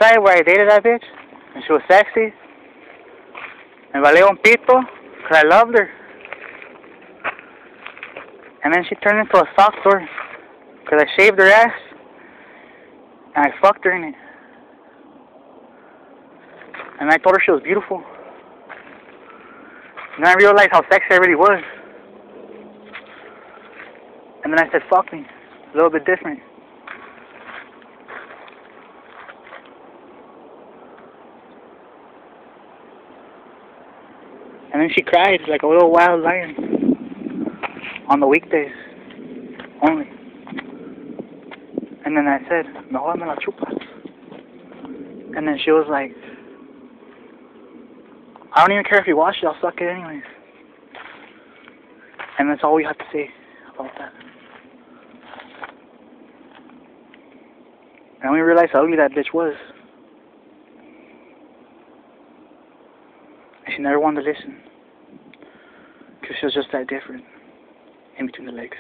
side where I dated that bitch, and she was sexy. Me valía un pito, cause I loved her. And then she turned into a sock store, cause I shaved her ass, and I fucked her in it. And I told her she was beautiful. And then I realized how sexy I really was. And then I said, fuck me, a little bit different. And then she cried like a little wild lion on the weekdays only. And then I said, mejor me la chupas. And then she was like, I don't even care if you wash it, I'll suck it anyways. And that's all we have to say about that. And we realized how ugly that bitch was. And she never wanted to listen. Because she was just that different in between the legs.